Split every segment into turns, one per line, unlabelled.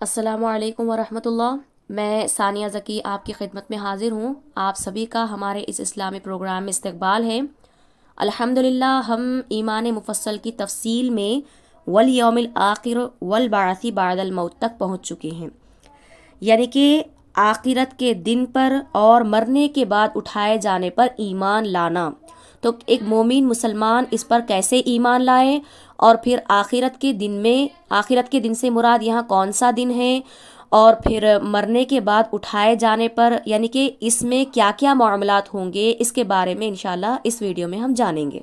السلام علیکم ورحمۃ اللہ۔ میں ثانیہ ذکی آپ کی خدمت میں حاضر ہوں۔ آپ سبھی کا ہمارے اس اسلامی پروگرام میں استقبال ہے۔ الحمدللہ ہم ایمان مفصل کی تفصیل میں والیوم الآخر والبعث بعد الموت تک پہنچ چکے ہیں، یعنی کہ آخرت کے دن پر اور مرنے کے بعد اٹھائے جانے پر ایمان لانا۔ تو ایک مومن مسلمان اس پر کیسے ایمان لائے، اور پھر آخرت کے دن سے مراد یہاں کون سا دن ہے، اور پھر مرنے کے بعد اٹھائے جانے پر یعنی کہ اس میں کیا کیا معاملات ہوں گے، اس کے بارے میں انشاءاللہ اس ویڈیو میں ہم جانیں گے۔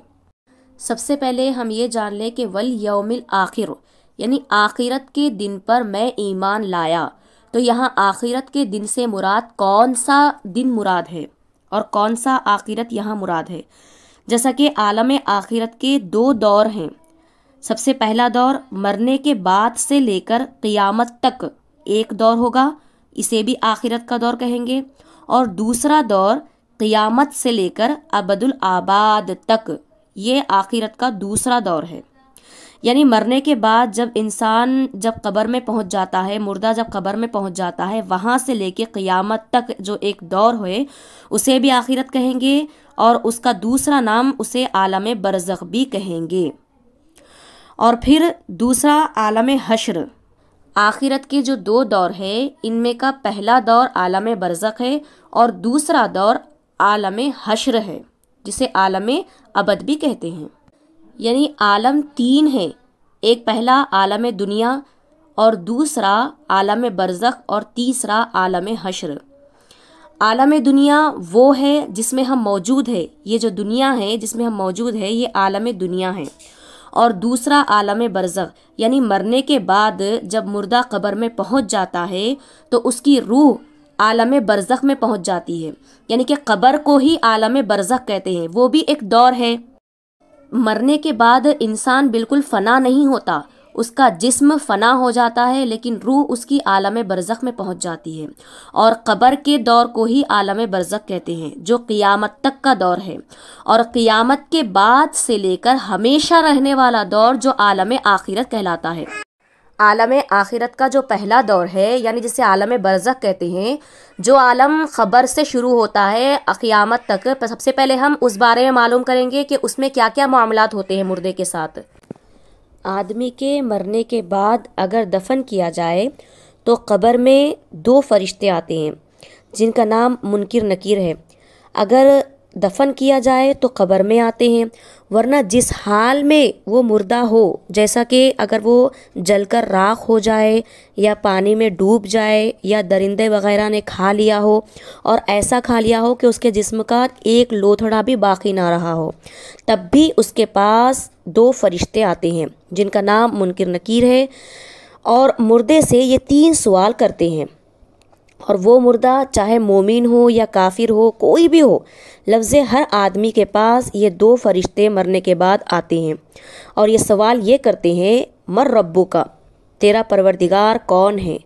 سب سے پہلے ہم یہ جان لیں کہ والیوم الآخر یعنی آخرت کے دن پر میں ایمان لایا، تو یہاں آخرت کے دن سے مراد کون سا دن مراد ہے اور کون سا آخرت یہاں مراد ہے۔ جیسا کہ عالم آخرت کے دو دور ہیں۔ سب سے پہلا دور مرنے کے بعد سے لے کر قیامت تک ایک دور ہوگا، اسے بھی آخرت کا دور کہیں گے، اور دوسرا دور قیامت سے لے کر ابد الآباد تک، یہ آخرت کا دوسرا دور ہے۔ یعنی مرنے کے بعد جب انسان قبر میں پہنچ جاتا ہے، مردہ جب قبر میں پہنچ جاتا ہے، وہاں سے لے کے قیامت تک جو ایک دور ہوئے اسے بھی آخرت کہیں گے، اور اس کا دوسرا نام اسے عالم برزخ بھی کہیں گے۔ اور پھر دوسرا عالم حشر۔ آخرت کے جو دو دور ہے ان میں کا پہلا دور عالم برزخ ہے، اور دوسرا دور عالم حشر ہے، جسے عالم ابد بھی کہتے ہیں۔ یعنی عالم تین ہیں، ایک پہلا عالم دنیا، اور دوسرا عالم برزخ، اور تیسرا عالم حشر۔ عالم دنیا وہ ہے جس میں ہم موجود ہے، یہ جو دنیا ہے جس میں ہم موجود ہے یہ عالم دنیا ہے، اور دوسرا عالم برزخ یعنی مرنے کے بعد جب مردہ قبر میں پہنچ جاتا ہے تو اس کی روح عالم برزخ میں پہنچ جاتی ہے، یعنی کہ قبر کو ہی عالم برزخ کہتے ہیں، وہ بھی ایک دور ہے۔ مرنے کے بعد انسان بالکل فنا نہیں ہوتا، اس کا جسم فنا ہو جاتا ہے لیکن روح اس کی عالم برزخ میں پہنچ جاتی ہے، اور قبر کے دور کو ہی عالم برزخ کہتے ہیں جو قیامت تک کا دور ہے، اور قیامت کے بعد سے لے کر ہمیشہ رہنے والا دور جو عالم آخرت کہلاتا ہے۔ عالم آخرت کا جو پہلا دور ہے یعنی جسے عالم برزخ کہتے ہیں، جو عالم خبر سے شروع ہوتا ہے قیامت تک، سب سے پہلے ہم اس بارے میں معلوم کریں گے کہ اس میں کیا کیا معاملات ہوتے ہیں مردے کے ساتھ۔ آدمی کے مرنے کے بعد اگر دفن کیا جائے تو قبر میں دو فرشتے آتے ہیں جن کا نام منکر نکیر ہے۔ اگر دفن کیا جائے تو قبر میں آتے ہیں، ورنہ جس حال میں وہ مردہ ہو، جیسا کہ اگر وہ جل کر راکھ ہو جائے یا پانی میں ڈوب جائے یا درندے وغیرہ نے کھا لیا ہو، اور ایسا کھا لیا ہو کہ اس کے جسم کا ایک لوتھڑا بھی باقی نہ رہا ہو، تب بھی اس کے پاس دو فرشتے آتے ہیں جن کا نام منکر نکیر ہے، اور مردے سے یہ تین سوال کرتے ہیں، اور وہ مردہ چاہے مومن ہو یا کافر ہو، کوئی بھی ہو، لفظ ہر آدمی کے پاس یہ دو فرشتے مرنے کے بعد آتے ہیں، اور یہ سوال یہ کرتے ہیں، من ربو کا، تیرا پروردگار کون ہے،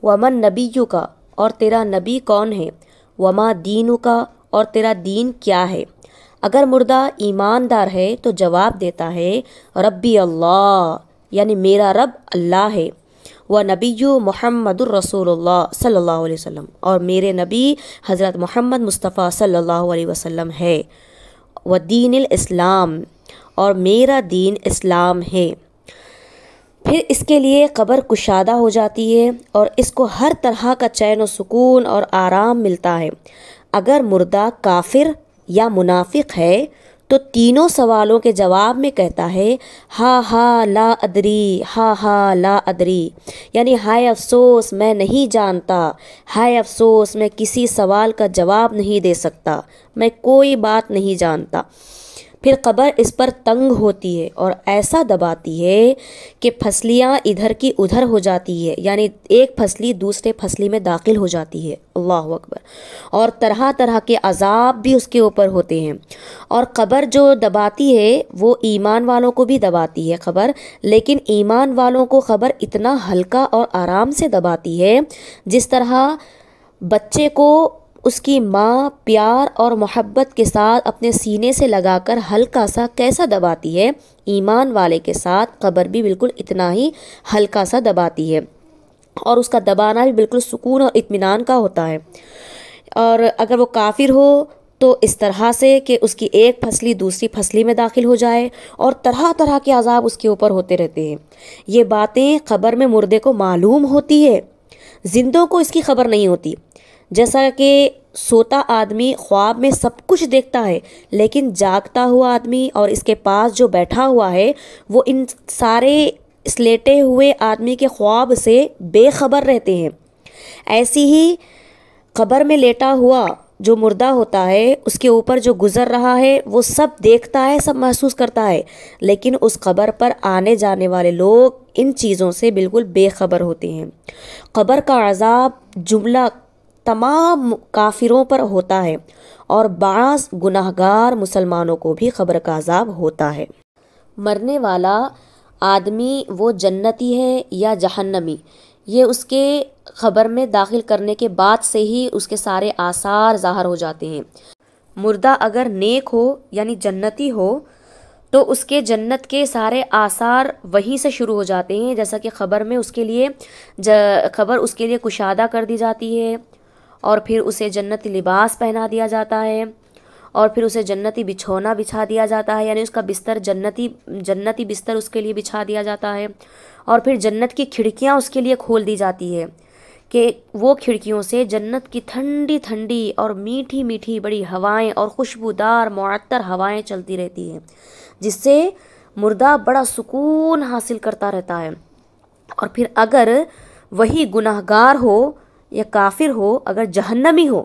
ومن نبیو کا، اور تیرا نبی کون ہے، وما دینو کا، اور تیرا دین کیا ہے۔ اگر مردہ ایماندار ہے تو جواب دیتا ہے، ربی اللہ، یعنی میرا رب اللہ ہے، و نبی محمد الرسول اللہ صلی اللہ علیہ وسلم، اور میرے نبی حضرت محمد مصطفیٰ صلی اللہ علیہ وسلم ہے، و دین الاسلام، اور میرا دین اسلام ہے۔ پھر اس کے لیے قبر کشادہ ہو جاتی ہے اور اس کو ہر طرح کا چین و سکون اور آرام ملتا ہے۔ اگر مردہ کافر یا منافق ہے تو تینوں سوالوں کے جواب میں کہتا ہے، ہا لا ادری، ہا لا ادری، یعنی ہائے افسوس میں نہیں جانتا، ہائے افسوس میں کسی سوال کا جواب نہیں دے سکتا، میں کوئی بات نہیں جانتا۔ پھر قبر اس پر تنگ ہوتی ہے اور ایسا دباتی ہے کہ پھسلیاں ادھر کی ادھر ہو جاتی ہے، یعنی ایک پھسلی دوسرے پھسلی میں داخل ہو جاتی ہے، اللہ اکبر، اور طرح طرح کے عذاب بھی اس کے اوپر ہوتے ہیں۔ اور قبر جو دباتی ہے وہ ایمان والوں کو بھی دباتی ہے قبر، لیکن ایمان والوں کو قبر اتنا ہلکا اور آرام سے دباتی ہے جس طرح بچے کو اس کی ماں پیار اور محبت کے ساتھ اپنے سینے سے لگا کر ہلکا سا کیسا دباتی ہے، ایمان والے کے ساتھ قبر بھی بالکل اتنا ہی ہلکا سا دباتی ہے۔ اور اس کا دبانا بھی بالکل سکون اور اطمینان کا ہوتا ہے۔ اور اگر وہ کافر ہو تو اس طرح سے کہ اس کی ایک پھسلی دوسری پھسلی میں داخل ہو جائے اور طرح طرح کے عذاب اس کے اوپر ہوتے رہتے ہیں۔ یہ باتیں قبر میں مردے کو معلوم ہوتی ہے، زندوں کو اس کی خبر نہیں ہوتی۔ جیسا کہ سوتا آدمی خواب میں سب کچھ دیکھتا ہے، لیکن جاگتا ہوا آدمی اور اس کے پاس جو بیٹھا ہوا ہے وہ ان سارے اس لیٹے ہوئے آدمی کے خواب سے بے خبر رہتے ہیں۔ ایسی ہی قبر میں لیٹا ہوا جو مردہ ہوتا ہے، اس کے اوپر جو گزر رہا ہے وہ سب دیکھتا ہے، سب محسوس کرتا ہے، لیکن اس قبر پر آنے جانے والے لوگ ان چیزوں سے بالکل بے خبر ہوتے ہیں۔ قبر کا عذاب جملہ تمام کافروں پر ہوتا ہے اور بعض گناہگار مسلمانوں کو بھی قبر کا عذاب ہوتا ہے۔ مرنے والا آدمی وہ جنتی ہے یا جہنمی، یہ اس کے قبر میں داخل کرنے کے بعد سے ہی اس کے سارے آثار ظاہر ہو جاتے ہیں۔ مردہ اگر نیک ہو یعنی جنتی ہو تو اس کے جنت کے سارے آثار وہیں سے شروع ہو جاتے ہیں، جیسا کہ قبر میں اس کے لیے قبر اس کے لیے کشادہ کر دی جاتی ہے، اور پھر اسے جنتی لباس پہنا دیا جاتا ہے، اور پھر اسے جنتی بچھونا بچھا دیا جاتا ہے، یعنی اس کا بستر جنتی بستر اس کے لیے بچھا دیا جاتا ہے، اور پھر جنت کی کھڑکیاں اس کے لیے کھول دی جاتی ہے کہ وہ کھڑکیوں سے جنت کی ٹھنڈی ٹھنڈی اور میٹھی میٹھی بڑی ہوائیں اور خوشبودار معطر ہوائیں چلتی رہتی ہیں، جس سے مردہ بڑا سکون حاصل کرتا رہتا ہے۔ اور پھر اگر وہی گناہگار ہو یا کافر ہو، اگر جہنمی ہو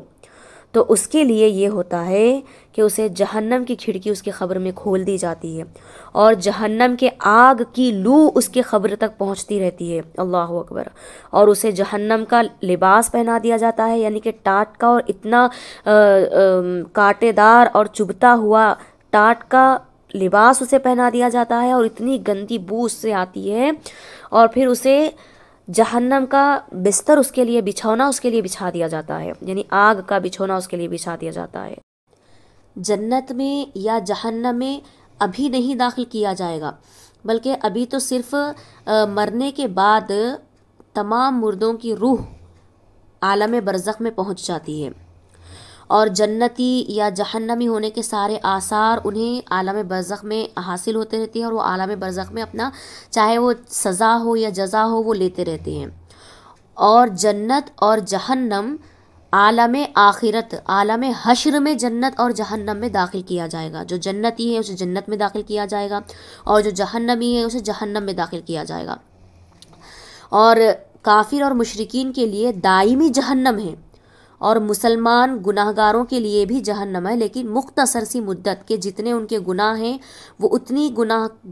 تو اس کے لیے یہ ہوتا ہے کہ اسے جہنم کی کھڑکی اس کی قبر میں کھول دی جاتی ہے اور جہنم کے آگ کی لو اس کے قبر تک پہنچتی رہتی ہے، اللہ اکبر، اور اسے جہنم کا لباس پہنا دیا جاتا ہے، یعنی کہ ٹاٹ کا اور اتنا کانٹے دار اور چبھتا ہوا ٹاٹ کا لباس اسے پہنا دیا جاتا ہے، اور اتنی گندی بو اس سے آتی ہے، اور پھر اسے جہنم کا بستر اس کے لیے بچھونا اس کے لیے بچھا دیا جاتا ہے، یعنی آگ کا بچھونا اس کے لیے بچھا دیا جاتا ہے۔ جنت میں یا جہنم میں ابھی نہیں داخل کیا جائے گا، بلکہ ابھی تو صرف مرنے کے بعد تمام مردوں کی روح عالم برزخ میں پہنچ جاتی ہے، اور جنتی یا جہنمی ہونے کے سارے آثار انہیں عالم برزخ میں حاصل ہوتے رہتے ہیں، اور وہ عالم برزخ میں اپنا چاہے وہ سزا ہو یا جزا ہو وہ لیتے رہتے ہیں۔ اور جنت اور جہنم عالم آخرت، عالم حشر میں جنت اور جہنم میں داخل کیا جائے گا۔ جو جنتی ہے اسے جنت میں داخل کیا جائے گا، اور جو جہنمی ہے اسے جہنم میں داخل کیا جائے گا۔ اور کافر اور مشرکین کے لیے دائمی جہنم ہے، اور مسلمان گناہگاروں کے لیے بھی جہنم ہے، لیکن مختصر سی مدت کے جتنے ان کے گناہ ہیں وہ اتنی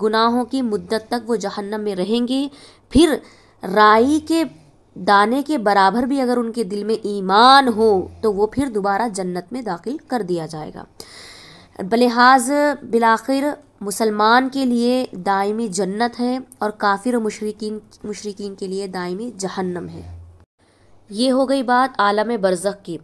گناہوں کی مدت تک وہ جہنم میں رہیں گے۔ پھر رائی کے دانے کے برابر بھی اگر ان کے دل میں ایمان ہو تو وہ پھر دوبارہ جنت میں داخل کر دیا جائے گا۔ بلحاظ بالآخر مسلمان کے لیے دائمی جنت ہے، اور کافر و مشرکین کے لیے دائمی جہنم ہے۔ یہ ہو گئی بات عالم برزخ کی۔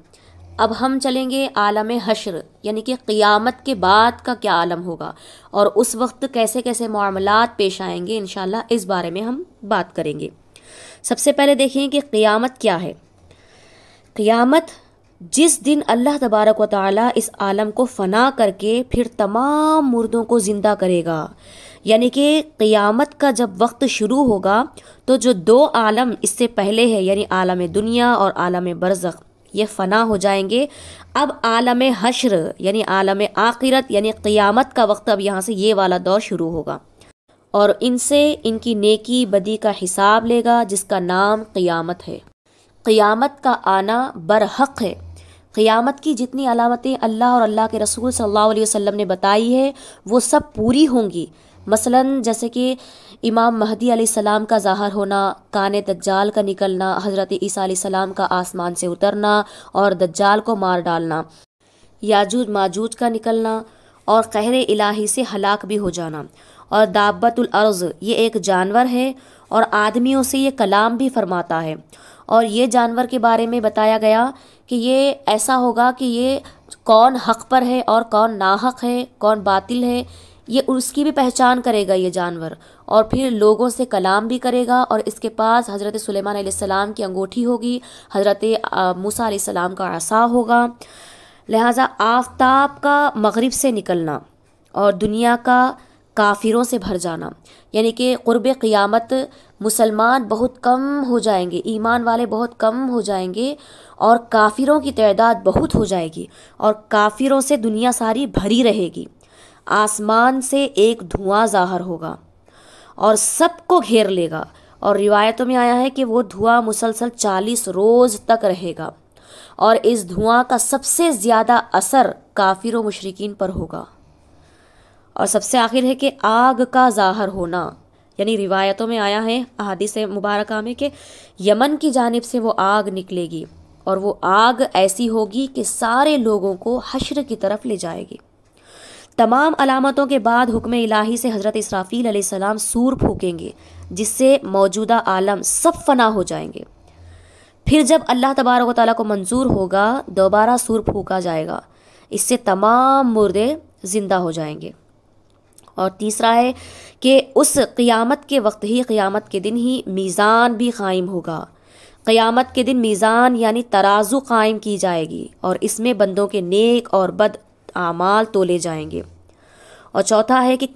اب ہم چلیں گے عالم حشر، یعنی کہ قیامت کے بعد کا کیا عالم ہوگا اور اس وقت کیسے کیسے معاملات پیش آئیں گے، انشاءاللہ اس بارے میں ہم بات کریں گے۔ سب سے پہلے دیکھیں کہ قیامت کیا ہے۔ قیامت جس دن اللہ تبارک و تعالی اس عالم کو فنا کر کے پھر تمام مردوں کو زندہ کرے گا، یعنی کہ قیامت کا جب وقت شروع ہوگا تو جو دو عالم اس سے پہلے ہے، یعنی عالم دنیا اور عالم برزخ، یہ فنا ہو جائیں گے۔ اب عالم حشر یعنی عالم آخرت یعنی قیامت کا وقت، اب یہاں سے یہ والا دور شروع ہوگا، اور ان سے ان کی نیکی بدی کا حساب لے گا، جس کا نام قیامت ہے۔ قیامت کا آنا برحق ہے۔ قیامت کی جتنی علامتیں اللہ اور اللہ کے رسول صلی اللہ علیہ وسلم نے بتائی ہے وہ سب پوری ہوں گی۔ مثلاً جیسے کہ امام مہدی علیہ السلام کا ظاہر ہونا، کان دجال کا نکلنا، حضرت عیسیٰ علیہ السلام کا آسمان سے اترنا اور دجال کو مار ڈالنا، یاجوج ماجوج کا نکلنا، اور قہر الہی سے ہلاک بھی ہو جانا، اور دابت الارض یہ ایک جانور ہے اور آدمیوں سے یہ کلام بھی فرماتا ہے، اور یہ جانور کے بارے میں بتایا گیا کہ یہ ایسا ہوگا کہ یہ کون حق پر ہے اور کون ناحق ہے، کون باطل ہے، یہ اس کی بھی پہچان کرے گا یہ جانور، اور پھر لوگوں سے کلام بھی کرے گا، اور اس کے پاس حضرت سلیمان علیہ السلام کی انگوٹھی ہوگی، حضرت موسیٰ علیہ السلام کا عصا ہوگا۔ لہٰذا آفتاب کا مغرب سے نکلنا اور دنیا کا کافروں سے بھر جانا، یعنی کہ قرب قیامت مسلمان بہت کم ہو جائیں گے، ایمان والے بہت کم ہو جائیں گے، اور کافروں کی تعداد بہت ہو جائے گی، اور کافروں سے دنیا ساری بھری رہے گی۔ آسمان سے ایک دھواں ظاہر ہوگا اور سب کو گھیر لے گا، اور روایتوں میں آیا ہے کہ وہ دھواں مسلسل 40 روز تک رہے گا، اور اس دھواں کا سب سے زیادہ اثر کافر و مشرکین پر ہوگا۔ اور سب سے آخر ہے کہ آگ کا ظاہر ہونا، یعنی روایتوں میں آیا ہے احادیث مبارکہ میں کہ یمن کی جانب سے وہ آگ نکلے گی، اور وہ آگ ایسی ہوگی کہ سارے لوگوں کو حشر کی طرف لے جائے گی۔ تمام علامتوں کے بعد حکم الہی سے حضرت اسرافیل علیہ السلام سور پھونکیں گے، جس سے موجودہ عالم سب فنا ہو جائیں گے۔ پھر جب اللہ تبارک و تعالیٰ کو منظور ہوگا دوبارہ سور پھونکا جائے گا، اس سے تمام مردے زندہ ہو جائیں گے۔ اور تیسرا ہے کہ اس قیامت کے وقت ہی، قیامت کے دن ہی میزان بھی قائم ہوگا۔ قیامت کے دن میزان یعنی ترازو قائم کی جائے گی، اور اس میں بندوں کے نیک اور بد اعمال تولے جائیں گے۔ اور چوتھا ہے کہ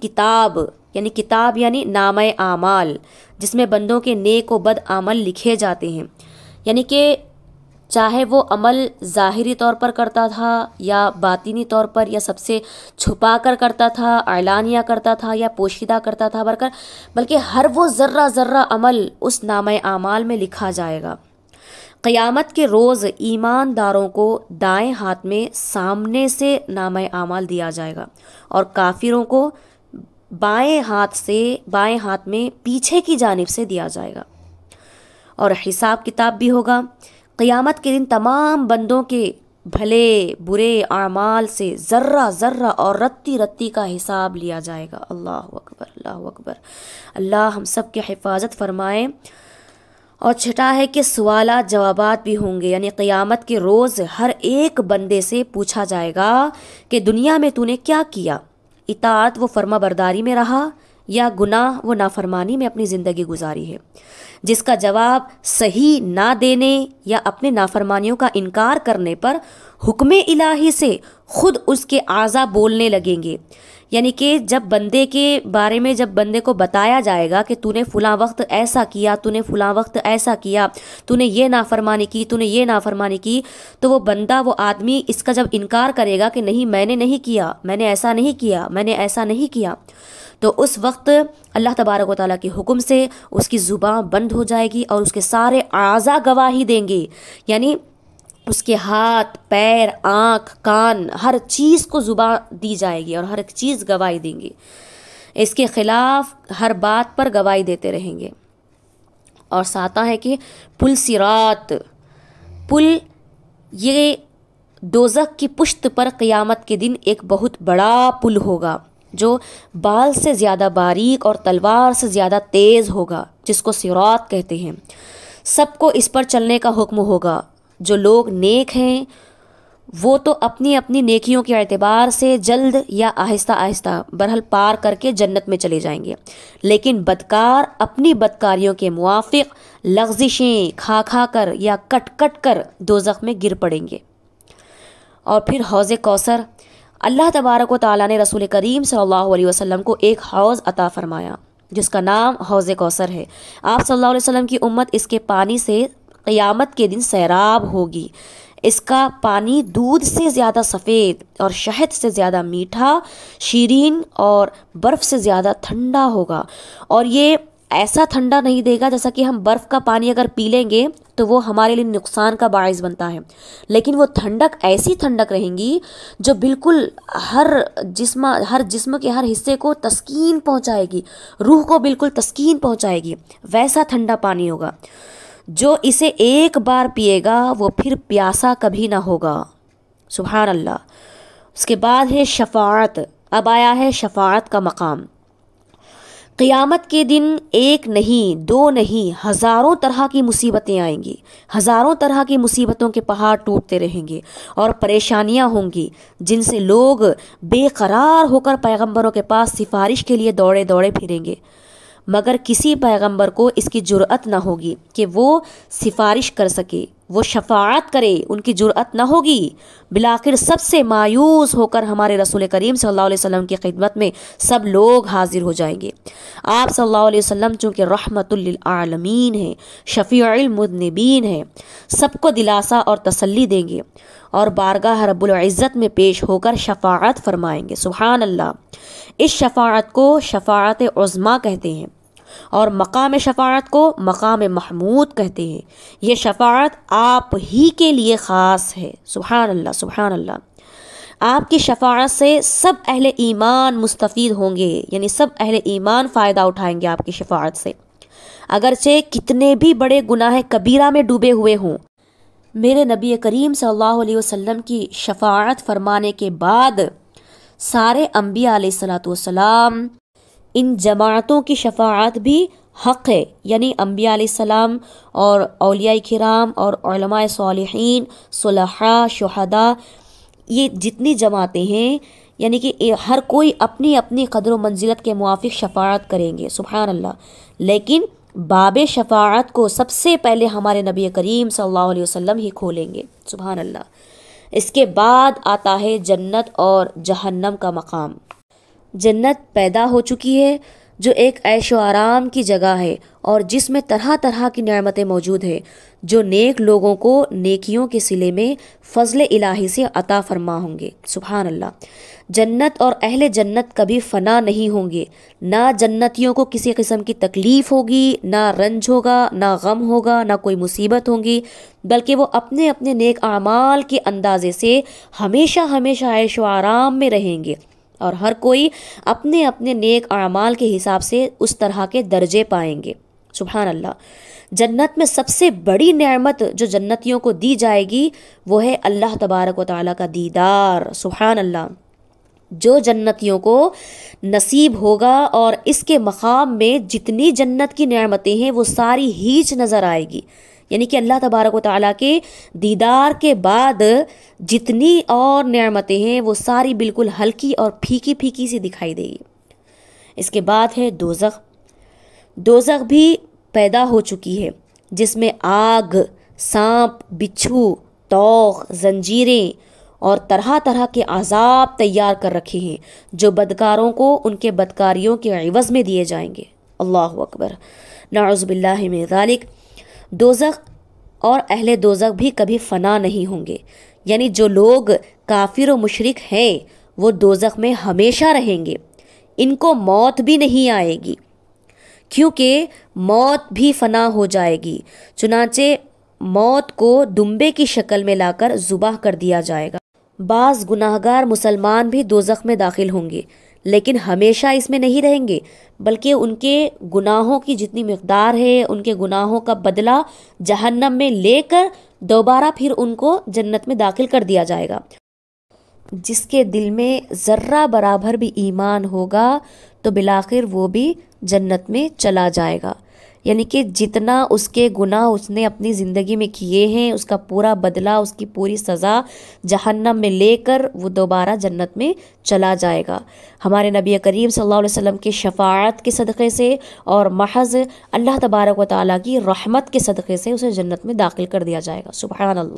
کتاب یعنی نامہ اعمال، جس میں بندوں کے نیک و بد عمل لکھے جاتے ہیں، یعنی کہ چاہے وہ عمل ظاہری طور پر کرتا تھا یا باطنی طور پر، یا سب سے چھپا کر کرتا تھا، اعلانیہ کرتا تھا یا پوشیدہ کرتا تھا، بلکہ ہر وہ ذرہ ذرہ عمل اس نامہ اعمال میں لکھا جائے گا۔ قیامت کے روز ایمانداروں کو دائیں ہاتھ میں سامنے سے نامہ اعمال دیا جائے گا، اور کافروں کو بائیں ہاتھ میں پیچھے کی جانب سے دیا جائے گا۔ اور حساب کتاب بھی ہوگا۔ قیامت کے دن تمام بندوں کے بھلے برے اعمال سے ذرہ ذرہ اور رتی رتی کا حساب لیا جائے گا۔ اللہ اکبر، اللہ اکبر، اللہ ہم سب کی حفاظت فرمائے۔ اور چھٹا ہے کہ سوالات جوابات بھی ہوں گے، یعنی قیامت کے روز ہر ایک بندے سے پوچھا جائے گا کہ دنیا میں تو نے کیا کیا، اطاعت و فرما برداری میں رہا یا گناہ و نافرمانی میں اپنی زندگی گزاری ہے۔ جس کا جواب صحیح نہ دینے یا اپنے نافرمانیوں کا انکار کرنے پر حکم الہی سے خود اس کے اعضاء بولنے لگیں گے، یعنی کہ جب بندے کے بارے میں جب بندے کو بتایا جائے گا کہ تو نے فلاں وقت ایسا کیا، تو نے فلاں وقت ایسا کیا، تو نے یہ نافرمانی کی، تو نے یہ نافرمانی کی، تو وہ بندہ، وہ آدمی اس کا جب انکار کرے گا کہ نہیں میں نے نہیں کیا، میں نے ایسا نہیں کیا، میں نے ایسا نہیں کیا، تو اس وقت اللہ تبارک و تعالیٰ کے حکم سے اس کی زبان بند ہو جائے گی، اور اس کے سارے اعضاء گواہی دیں گے، یعنی اس کے ہاتھ، پیر، آنکھ، کان، ہر چیز کو زبان دی جائے گی اور ہر ایک چیز گواہی دیں گی، اس کے خلاف ہر بات پر گواہی دیتے رہیں گے۔ اور ساتواں ہے کہ پل صراط، پل یہ دوزخ کی پشت پر قیامت کے دن ایک بہت بڑا پل ہوگا جو بال سے زیادہ باریک اور تلوار سے زیادہ تیز ہوگا، جس کو صراط کہتے ہیں۔ سب کو اس پر چلنے کا حکم ہوگا۔ جو لوگ نیک ہیں وہ تو اپنی اپنی نیکیوں کے اعتبار سے جلد یا آہستہ آہستہ برحل پار کر کے جنت میں چلے جائیں گے، لیکن بدکار اپنی بدکاریوں کے موافق لغزشیں کھا کھا کر یا کٹ کٹ کر دوزخ میں گر پڑیں گے۔ اور پھر حوض کوثر، اللہ تبارک و تعالیٰ نے رسول کریم صلی اللہ علیہ وسلم کو ایک حوض عطا فرمایا جس کا نام حوض کوثر ہے۔ آپ صلی اللہ علیہ وسلم کی امت اس کے پانی سے قیامت کے دن سیراب ہوگی۔ اس کا پانی دودھ سے زیادہ سفید اور شہد سے زیادہ میٹھا، شیرین اور برف سے زیادہ ٹھنڈا ہوگا، اور یہ ایسا ٹھنڈا نہیں دے گا جیسا کہ ہم برف کا پانی اگر پی لیں گے تو وہ ہمارے لیے نقصان کا باعث بنتا ہے، لیکن وہ ٹھنڈک ایسی ٹھنڈک رہیں گی جو بالکل ہر جسم کے ہر حصے کو تسکین پہنچائے گی، روح کو بالکل تسکین پہنچائے گی، ویسا ٹھنڈا پانی ہوگا۔ جو اسے ایک بار پیے گا وہ پھر پیاسا کبھی نہ ہوگا۔ سبحان اللہ۔ اس کے بعد ہے شفاعت۔ اب آیا ہے شفاعت کا مقام۔ قیامت کے دن ایک نہیں، دو نہیں، ہزاروں طرح کی مصیبتیں آئیں گی، ہزاروں طرح کی مصیبتوں کے پہاڑ ٹوٹتے رہیں گے اور پریشانیاں ہوں گی جن سے لوگ بے قرار ہو کر پیغمبروں کے پاس سفارش کے لیے دوڑے دوڑے پھریں گے۔ مگر کسی پیغمبر کو اس کی جرأت نہ ہوگی کہ وہ سفارش کر سکے، وہ شفاعت کرے، ان کی جرأت نہ ہوگی۔ بالآخر سب سے مایوس ہو کر ہمارے رسول کریم صلی اللہ علیہ وسلم کی خدمت میں سب لوگ حاضر ہو جائیں گے۔ آپ صلی اللہ علیہ وسلم چونکہ رحمت للعالمین ہیں، شفیع المذنبین ہیں، سب کو دلاسا اور تسلی دیں گے اور بارگاہ رب العزت میں پیش ہو کر شفاعت فرمائیں گے۔ سبحان اللہ۔ اس شفاعت کو شفاعت عظمیٰ کہتے ہیں اور مقام شفاعت کو مقام محمود کہتے ہیں۔ یہ شفاعت آپ ہی کے لیے خاص ہے۔ سبحان اللہ، سبحان اللہ۔ آپ کی شفاعت سے سب اہل ایمان مستفید ہوں گے، یعنی سب اہل ایمان فائدہ اٹھائیں گے آپ کی شفاعت سے، اگرچہ کتنے بھی بڑے گناہ کبیرہ میں ڈوبے ہوئے ہوں۔ میرے نبی کریم صلی اللہ علیہ وسلم کی شفاعت فرمانے کے بعد سارے انبیاء علیہ الصلوۃ والسلام، ان جماعتوں کی شفاعت بھی حق ہے، یعنی انبیاء علیہ السلام اور اولیاء کرام اور علماء صالحین، صلحاء، شہداء، یہ جتنی جماعتیں ہیں، یعنی کہ ہر کوئی اپنی اپنی قدر و منزلت کے موافق شفاعت کریں گے۔ سبحان اللہ۔ لیکن باب شفاعت کو سب سے پہلے ہمارے نبی کریم صلی اللہ علیہ وسلم ہی کھولیں گے۔ سبحان اللہ۔ اس کے بعد آتا ہے جنت اور جہنم کا مقام۔ جنت پیدا ہو چکی ہے، جو ایک عیش و آرام کی جگہ ہے اور جس میں طرح طرح کی نعمتیں موجود ہیں، جو نیک لوگوں کو نیکیوں کے صلے میں فضل الہی سے عطا فرما ہوں گے۔ سبحان اللہ۔ جنت اور اہل جنت کبھی فنا نہیں ہوں گے، نہ جنتیوں کو کسی قسم کی تکلیف ہوگی، نہ رنج ہوگا، نہ غم ہوگا، نہ کوئی مصیبت ہوگی، بلکہ وہ اپنے اپنے نیک اعمال کے اندازے سے ہمیشہ ہمیشہ عیش و آرام میں رہیں گے، اور ہر کوئی اپنے اپنے نیک اعمال کے حساب سے اس طرح کے درجے پائیں گے۔ سبحان اللہ۔ جنت میں سب سے بڑی نعمت جو جنتیوں کو دی جائے گی وہ ہے اللہ تبارک و تعالیٰ کا دیدار۔ سبحان اللہ۔ جو جنتیوں کو نصیب ہوگا اور اس کے مقام میں جتنی جنت کی نعمتیں ہیں وہ ساری ہیچ نظر آئے گی، یعنی کہ اللہ تبارک و تعالیٰ کے دیدار کے بعد جتنی اور نعمتیں ہیں وہ ساری بالکل ہلکی اور پھیکی پھیکی سی دکھائی دے گی۔ اس کے بعد ہے دوزخ۔ دوزخ بھی پیدا ہو چکی ہے، جس میں آگ، سانپ، بچھو، طوق، زنجیریں اور طرح طرح کے عذاب تیار کر رکھے ہیں، جو بدکاروں کو ان کے بدکاریوں کے عوض میں دیے جائیں گے۔ اللہ اکبر، نعوذ باللہ من ذالک۔ دوزخ اور اہل دوزخ بھی کبھی فنا نہیں ہوں گے، یعنی جو لوگ کافر و مشرک ہیں وہ دوزخ میں ہمیشہ رہیں گے، ان کو موت بھی نہیں آئے گی، کیونکہ موت بھی فنا ہو جائے گی۔ چنانچہ موت کو دمبے کی شکل میں لا کر ذبح کر دیا جائے گا۔ بعض گناہگار مسلمان بھی دوزخ میں داخل ہوں گے، لیکن ہمیشہ اس میں نہیں رہیں گے، بلکہ ان کے گناہوں کی جتنی مقدار ہے، ان کے گناہوں کا بدلہ جہنم میں لے کر دوبارہ پھر ان کو جنت میں داخل کر دیا جائے گا۔ جس کے دل میں ذرہ برابر بھی ایمان ہوگا تو بالآخر وہ بھی جنت میں چلا جائے گا، یعنی کہ جتنا اس کے گناہ اس نے اپنی زندگی میں کیے ہیں اس کا پورا بدلہ، اس کی پوری سزا جہنم میں لے کر وہ دوبارہ جنت میں چلا جائے گا۔ ہمارے نبی کریم صلی اللہ علیہ وسلم کی شفاعت کے صدقے سے اور محض اللہ تبارک و تعالیٰ کی رحمت کے صدقے سے اسے جنت میں داخل کر دیا جائے گا۔ سبحان اللہ۔